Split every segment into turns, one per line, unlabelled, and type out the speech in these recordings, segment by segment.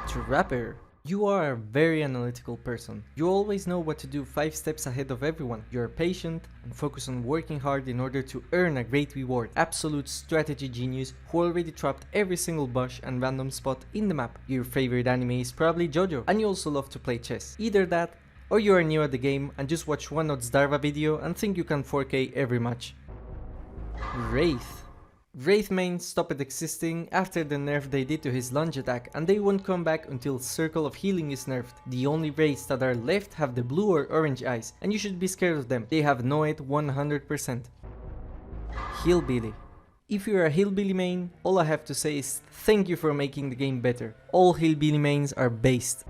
Trapper. You are a very analytical person. You always know what to do 5 steps ahead of everyone. You are patient and focus on working hard in order to earn a great reward. Absolute strategy genius who already trapped every single bush and random spot in the map. Your favorite anime is probably JoJo, and you also love to play chess. Either that, or you are new at the game and just watch one Note's Darva video and think you can 4K every match. Wraith Main stopped existing after the nerf they did to his lunge attack, and they won't come back until Circle of Healing is nerfed. The only wraiths that are left have the blue or orange eyes, and you should be scared of them. They have no it 100%. Hillbilly. If you're a Hillbilly Main, all I have to say is thank you for making the game better. All Hillbilly Mains are based.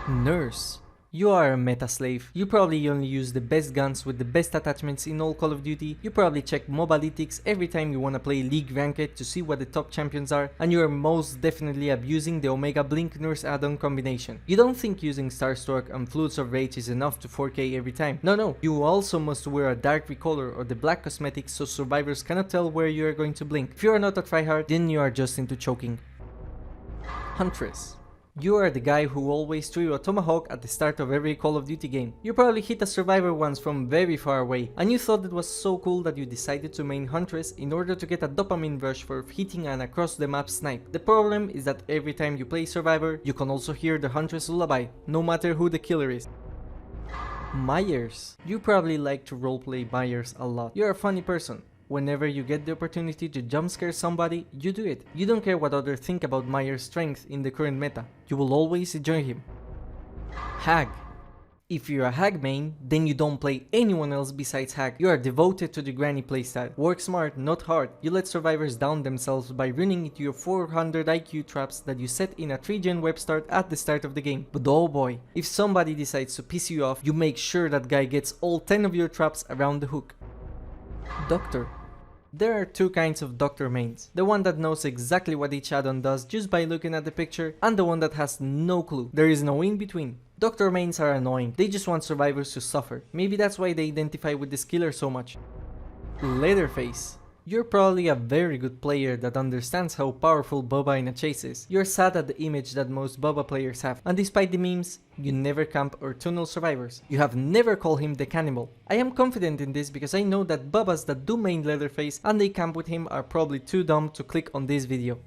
Nurse. You are a meta slave. You probably only use the best guns with the best attachments in all Call of Duty. You probably check mobalytics every time you wanna play League Ranked to see what the top champions are, and you are most definitely abusing the Omega Blink Nurse add-on combination. You don't think using Starstroke and Flutes of Rage is enough to 4K every time. No, you also must wear a dark recolor or the black cosmetics so survivors cannot tell where you are going to blink. If you are not a tryhard, then you are just into choking. Huntress. You are the guy who always threw a tomahawk at the start of every Call of Duty game. You probably hit a survivor once from very far away, and you thought it was so cool that you decided to main Huntress in order to get a dopamine rush for hitting an across the map snipe. The problem is that every time you play survivor, you can also hear the Huntress lullaby, no matter who the killer is. Myers. You probably like to roleplay Myers a lot. You're a funny person. Whenever you get the opportunity to jumpscare somebody, you do it. You don't care what others think about Myers' strength in the current meta. You will always enjoy him. Hag. If you're a Hag main, then you don't play anyone else besides Hag. You are devoted to the granny playstyle. Work smart, not hard. You let survivors down themselves by running into your 400 IQ traps that you set in a 3-gen web start at the start of the game. But oh boy, if somebody decides to piss you off, you make sure that guy gets all 10 of your traps around the hook. Doctor. There are 2 kinds of Doctor mains. The one that knows exactly what each add-on does just by looking at the picture, and the one that has no clue. There is no in between. Doctor mains are annoying. They just want survivors to suffer. Maybe that's why they identify with this killer so much. Leatherface. You're probably a very good player that understands how powerful Boba in a chase is. You're sad at the image that most Boba players have, and despite the memes, you never camp or tunnel survivors. You have never called him the cannibal. I am confident in this because I know that Bobas that do main Leatherface and they camp with him are probably too dumb to click on this video.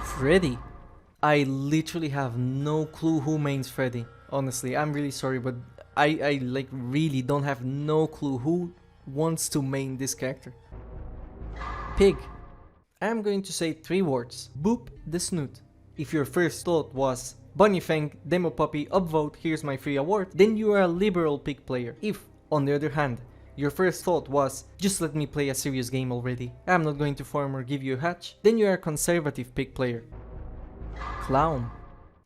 Freddy. I literally have no clue who mains Freddy. Honestly, I'm really sorry, but I like really don't have no clue who wants to main this character. Pig. I am going to say 3 words. Boop the snoot. If your first thought was Bunny Fang, Demo Puppy, upvote, here's my free award, then you are a liberal pig player. If, on the other hand, your first thought was just let me play a serious game already, I'm not going to farm or give you a hatch, then you are a conservative pig player. Clown.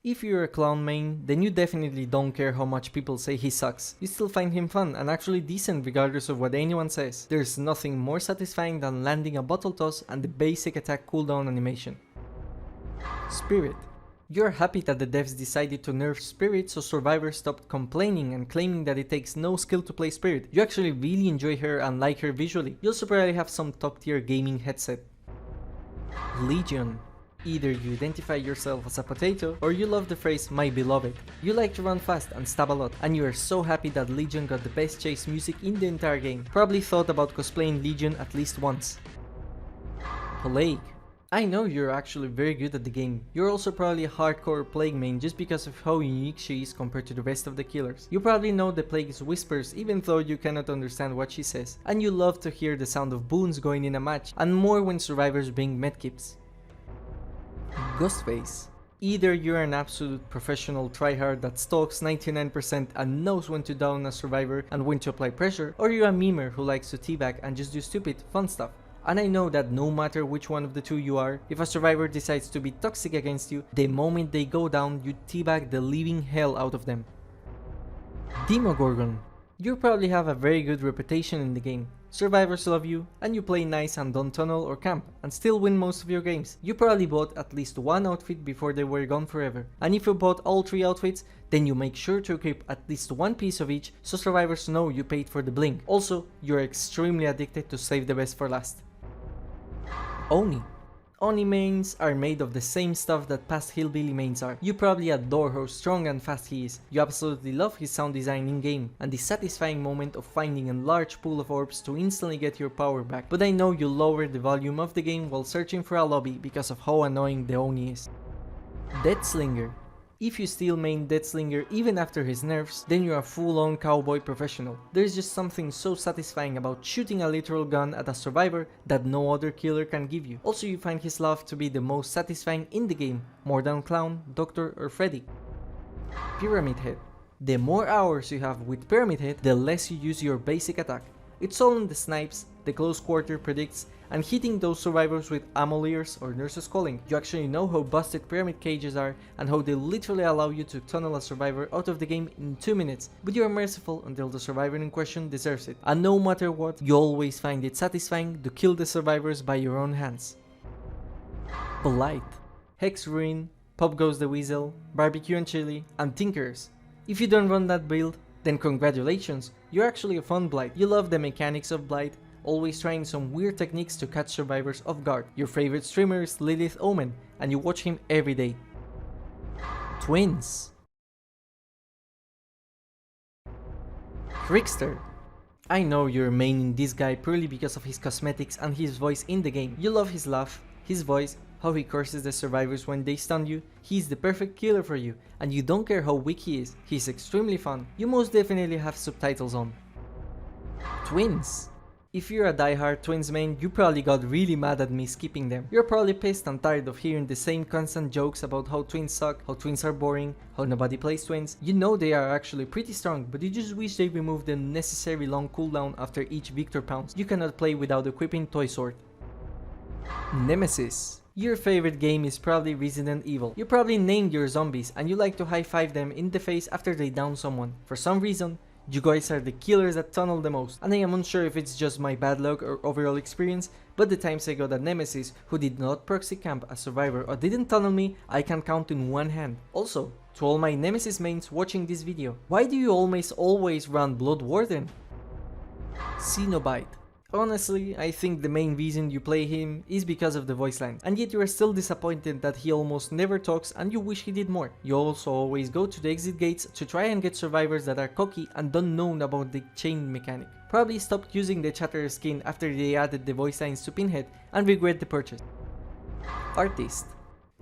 If you're a clown main, then you definitely don't care how much people say he sucks. You still find him fun and actually decent regardless of what anyone says. There's nothing more satisfying than landing a bottle toss and the basic attack cooldown animation. Spirit. You're happy that the devs decided to nerf Spirit so survivors stopped complaining and claiming that it takes no skill to play Spirit. You actually really enjoy her and like her visually. You also probably have some top tier gaming headset. Legion. Either you identify yourself as a potato, or you love the phrase my beloved. You like to run fast and stab a lot, and you are so happy that Legion got the best chase music in the entire game. Probably thought about cosplaying Legion at least once. Plague. I know you're actually very good at the game. You're also probably a hardcore Plague main just because of how unique she is compared to the rest of the killers. You probably know the Plague's whispers even though you cannot understand what she says. And you love to hear the sound of boons going in a match, and more when survivors bring medkits. Ghostface. Either you're an absolute professional tryhard that stalks 99% and knows when to down a survivor and when to apply pressure, or you're a memer who likes to teabag and just do stupid, fun stuff. And I know that no matter which one of the two you are, if a survivor decides to be toxic against you, the moment they go down, you teabag the living hell out of them. Demogorgon. You probably have a very good reputation in the game. Survivors love you, and you play nice and don't tunnel or camp, and still win most of your games. You probably bought at least 1 outfit before they were gone forever. And if you bought all 3 outfits, then you make sure to equip at least 1 piece of each so survivors know you paid for the bling. Also, you're extremely addicted to save the best for last. Oni. Oni Mains are made of the same stuff that past Hillbilly Mains are. You probably adore how strong and fast he is. You absolutely love his sound design in game and the satisfying moment of finding a large pool of orbs to instantly get your power back. But I know you lowered the volume of the game while searching for a lobby because of how annoying the Oni is. Deathslinger. If you still main Deathslinger even after his nerfs, then you're a full-on cowboy professional. There's just something so satisfying about shooting a literal gun at a survivor that no other killer can give you. Also, you find his laugh to be the most satisfying in the game, more than Clown, Doctor or Freddy. Pyramid Head. The more hours you have with Pyramid Head, the less you use your basic attack. It's all in the snipes, the close quarter predicts, and hitting those survivors with ammo ears or nurses calling. You actually know how busted pyramid cages are and how they literally allow you to tunnel a survivor out of the game in 2 minutes, but you are merciful until the survivor in question deserves it. And no matter what, you always find it satisfying to kill the survivors by your own hands. Blight. Hex Ruin, Pop Goes the Weasel, Barbecue and Chili, and Tinkers. If you don't run that build, then congratulations, you're actually a fun Blight. You love the mechanics of Blight, always trying some weird techniques to catch survivors off guard. Your favorite streamer is Lilith Omen, and you watch him every day. Twins. Trickster. I know you're maining this guy purely because of his cosmetics and his voice in the game. You love his laugh, his voice, how he curses the survivors when they stun you. He's the perfect killer for you, and you don't care how weak he is. He's extremely fun. You most definitely have subtitles on. Twins. If you're a diehard Twins main, you probably got really mad at me skipping them. You're probably pissed and tired of hearing the same constant jokes about how twins suck, how twins are boring, how nobody plays twins. You know they are actually pretty strong, but you just wish they removed the necessary long cooldown after each Victor pounce. You cannot play without equipping Toy Sword. Nemesis. Your favorite game is probably Resident Evil. You probably named your zombies and you like to high-five them in the face after they down someone. For some reason, you guys are the killers that tunnel the most, and I am unsure if it's just my bad luck or overall experience, but the times I got a Nemesis who did not proxy camp a survivor or didn't tunnel me, I can count in one hand. Also, to all my Nemesis mains watching this video, why do you always run Blood Warden? Cenobite. Honestly, I think the main reason you play him is because of the voice lines, and yet you are still disappointed that he almost never talks and you wish he did more. You also always go to the exit gates to try and get survivors that are cocky and don't know about the chain mechanic. Probably stopped using the Chatterer skin after they added the voice lines to Pinhead and regret the purchase. Artist.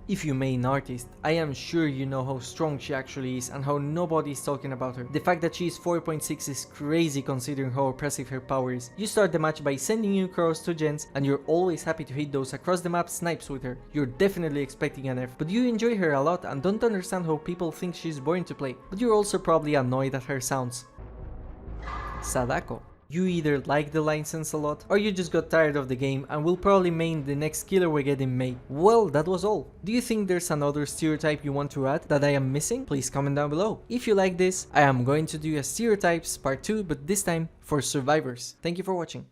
If you main Artist, I am sure you know how strong she actually is and how nobody is talking about her. The fact that she is 4.6 is crazy considering how oppressive her power is. You start the match by sending you crows to gens and you're always happy to hit those across the map snipes with her. You're definitely expecting an F, but you enjoy her a lot and don't understand how people think she's boring to play, but you're also probably annoyed at her sounds. Sadako. You either like the license a lot, or you just got tired of the game and will probably main the next killer we get in May. Well, that was all. Do you think there's another stereotype you want to add that I am missing? Please comment down below. If you like this, I am going to do a stereotypes part 2, but this time for survivors. Thank you for watching.